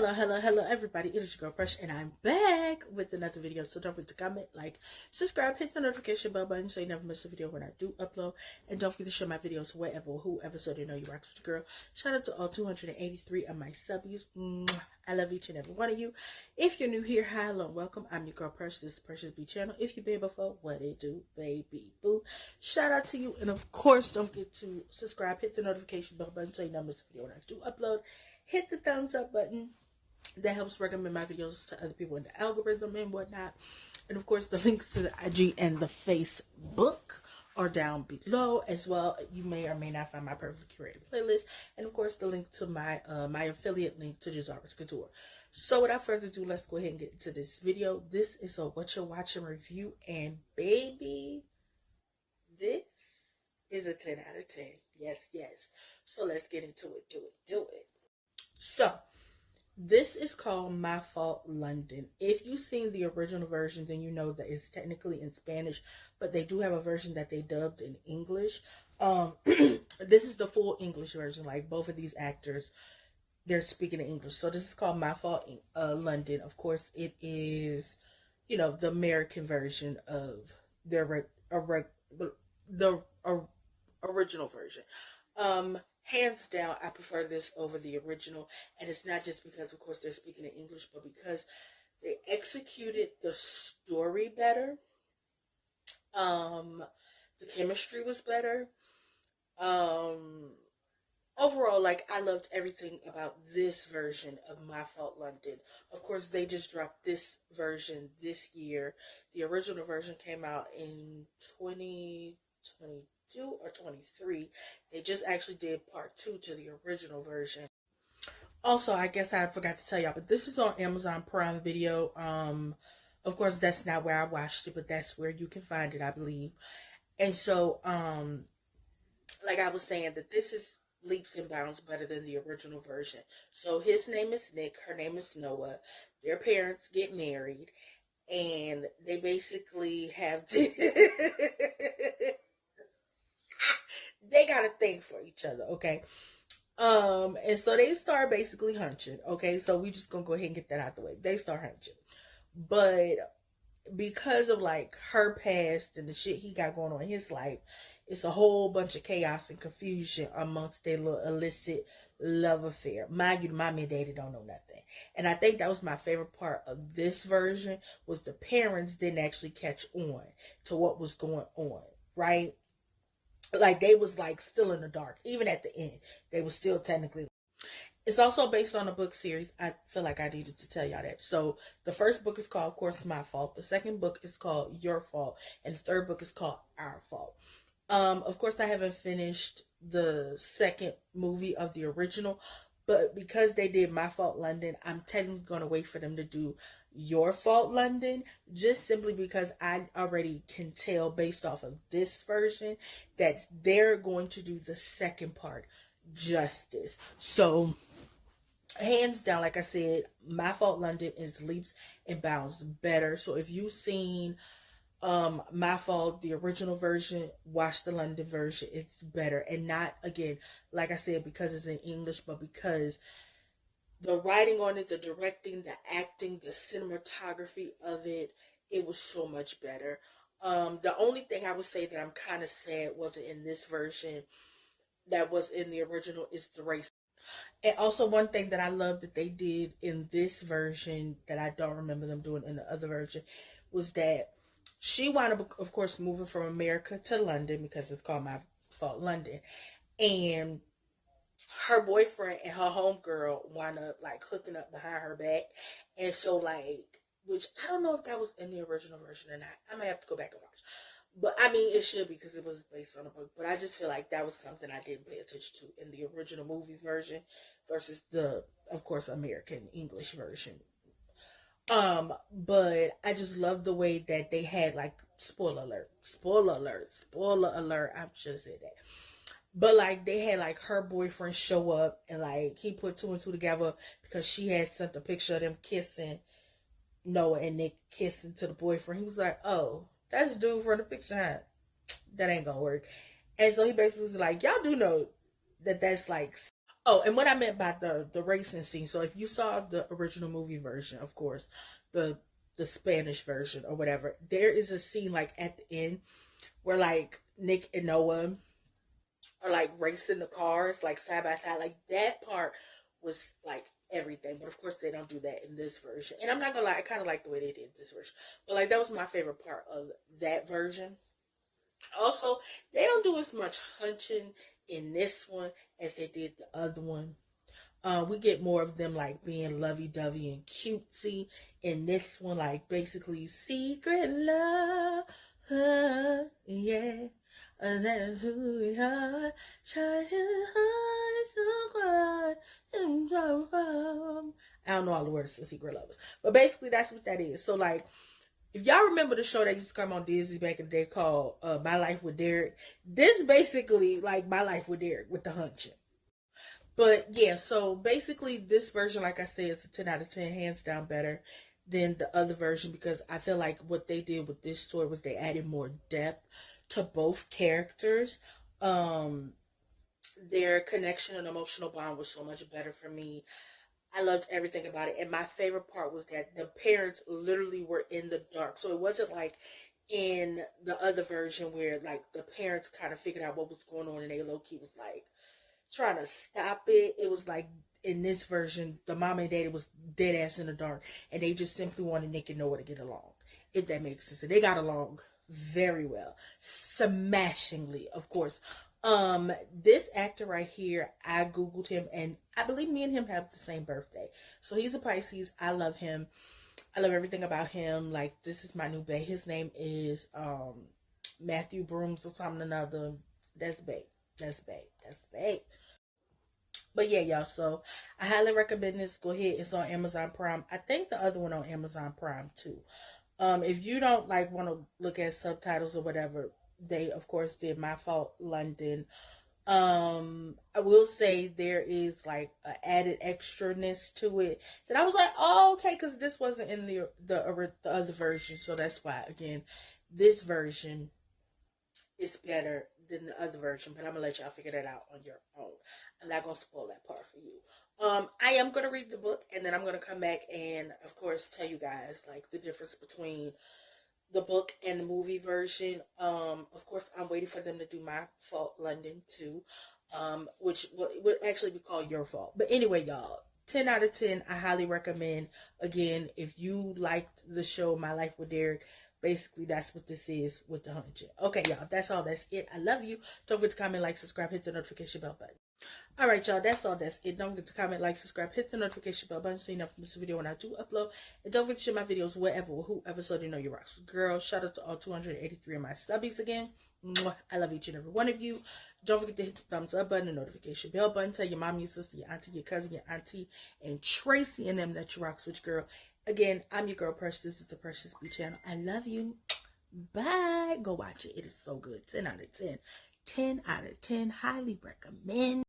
Hello, everybody. It is your girl, Fresh, and I'm back with another video. So don't forget to comment, like, subscribe, hit the notification bell button so you never miss a video when I do upload. And don't forget to share my videos wherever, whoever, so they know you rock with your girl. Shout out to all 283 of my subbies. I love each and every one of you. If you're new here, hi, hello, and welcome. I'm your girl, Precious. This is Precious B channel. If you've been before, what it do, baby boo. Shout out to you. And of course, don't forget to subscribe, hit the notification bell button so you never miss a video when I do upload. Hit the thumbs up button. That helps recommend my videos to other people in the algorithm and whatnot. And of course, the links to the IG and the Facebook are down below as well. You may or may not find my perfect curated playlist. And of course, the link to my my affiliate link to Jazara's Couture. So without further ado, let's go ahead and get into this video. This is a Whatcha Watching review. And baby, this is a 10 out of 10. Yes. So let's get into it. Do it. So, this is called My Fault London. If you've seen the original version, then you know that it's technically in Spanish, but they do have a version that they dubbed in English. This is the full English version. Like, both of these actors, they're speaking in English. So this is called My Fault London. Of course, it is, you know, the American version of the original version. Hands down, I prefer this over the original, and it's not just because, of course, they're speaking in English, but because they executed the story better. The chemistry was better. Overall, like, I loved everything about this version of My Fault London. Of course, they just dropped this version this year. The original version came out in 2022 or 23. They just actually did part 2 to the original version. Also, I guess I forgot to tell y'all, but this is on Amazon Prime Video. Of course, that's not where I watched it, but that's where you can find it, I believe. And so, like I was saying, that this is leaps and bounds better than the original version. So his name is Nick, her name is Noah. Their parents get married, and they basically have they got a thing for each other, okay? And so they start basically hunching, okay? So we just gonna go ahead and get that out the way. They start hunching. But because of, like, her past and the shit he got going on in his life, it's a whole bunch of chaos and confusion amongst their little illicit love affair. Mind you, the mommy and daddy don't know nothing. And I think that was my favorite part of this version, was the parents didn't actually catch on to what was going on, right? Like, they was, like, still in the dark. Even at the end, they was still technically. It's also based on a book series. I feel like I needed to tell y'all that. So the first book is called, of course, My Fault. The second book is called Your Fault. And the third book is called Our Fault. Of course, I haven't finished the second movie of the original, but because they did My Fault London, I'm technically going to wait for them to do Your Fault London, just simply because I already can tell based off of this version that they're going to do the second part justice. So, hands down, like I said, My Fault London is leaps and bounds better. So if you've seen My Fault, the original version, watch the London version. It's better. And not, again, like I said, because it's in English, but because the writing on it, the directing, the acting, the cinematography of it, it was so much better. The only thing I would say that I'm kind of sad wasn't in this version that was in the original is the race. And also, one thing that I love that they did in this version that I don't remember them doing in the other version was that she wound up, of course, moving from America to London because it's called My Fault London. And her boyfriend and her homegirl wound up, like, hooking up behind her back. And so, like, which I don't know if that was in the original version or not. I might have to go back and watch. But, I mean, it should, because it was based on a book. But I just feel like that was something I didn't pay attention to in the original movie version versus the, of course, American English version. But I just love the way that they had, like, spoiler alert, I should have said that. But, like, they had, like, her boyfriend show up, and, like, he put 2 and 2 together because she had sent a picture of them kissing, Noah and Nick kissing to the boyfriend. He was like, oh, that's the dude from the picture, huh? That ain't gonna work. And so he basically was like, y'all do know that that's, like, Oh, and what I meant by the racing scene. So if you saw the original movie version, of course, the the Spanish version or whatever, there is a scene like at the end where like Nick and Noah are like racing the cars like side by side. Like that part was like everything. But of course they don't do that in this version. And I'm not gonna lie, I kinda like the way they did this version. But like that was my favorite part of that version. Also, they don't do as much hunching in this one as they did the other one. We get more of them like being lovey dovey and cutesy. In this one, like basically secret love, yeah. And that's who we are. Trying to hide someone. I don't know all the words to Secret Lovers, but basically that's what that is. So like, if y'all remember the show that used to come on Disney back in the day called My Life with Derek, this basically like My Life with Derek with the hunching. But yeah, so basically this version, like I said, is a 10 out of 10, hands down better than the other version because I feel like what they did with this story was they added more depth to both characters. Um, their connection and emotional bond was so much better for me. I loved everything about it. And my favorite part was that the parents literally were in the dark. So it wasn't like in the other version where like the parents kind of figured out what was going on and they low key was like trying to stop it. It was like in this version, the mom and daddy was dead ass in the dark, and they just simply wanted Nick and Noah to get along, if that makes sense. And they got along very well, smashingly, of course. This actor right here, I googled him, and I believe me and him have the same birthday. So he's a Pisces. I love him. I love everything about him. Like this is my new bae. His name is Matthew Brooms or something another. That's bae. That's bae. That's bae. But yeah, y'all. So I highly recommend this. Go ahead. It's on Amazon Prime. I think the other one on Amazon Prime too. If you don't like want to look at subtitles or whatever, they of course did My Fault London. I will say there is like an added extraness to it that I was like, oh okay, because this wasn't in the other version, so that's why again this version is better than the other version, but I'm gonna let y'all figure that out on your own. I'm not gonna spoil that part for you. I am gonna read the book and then I'm gonna come back and of course tell you guys like the difference between the book and the movie version. Of course I'm waiting for them to do My Fault London too. Which would actually be called Your Fault. But anyway, y'all, 10 out of 10. I highly recommend. Again, if you liked the show My Life with Derek, basically that's what this is with the hunching. Okay, y'all, that's all. That's it. I love you. Don't forget to comment, like, subscribe, hit the notification bell button. All right, y'all, that's all. That's it. Don't forget to comment, like, subscribe, hit the notification bell button so you never miss a video when I do upload. And don't forget to share my videos wherever or whoever so they know you rocks. Girl, shout out to all 283 of my stubbies again. Mwah. I love each and every one of you. Don't forget to hit the thumbs up button, the notification bell button. Tell your mom, your sister, your auntie, your cousin, your auntie, and Tracy and them that you rock with, girl. Again, I'm your girl Precious. This is the Precious B channel. I love you. Bye. Go watch it. It is so good. 10 out of 10. 10 out of 10. Highly recommend.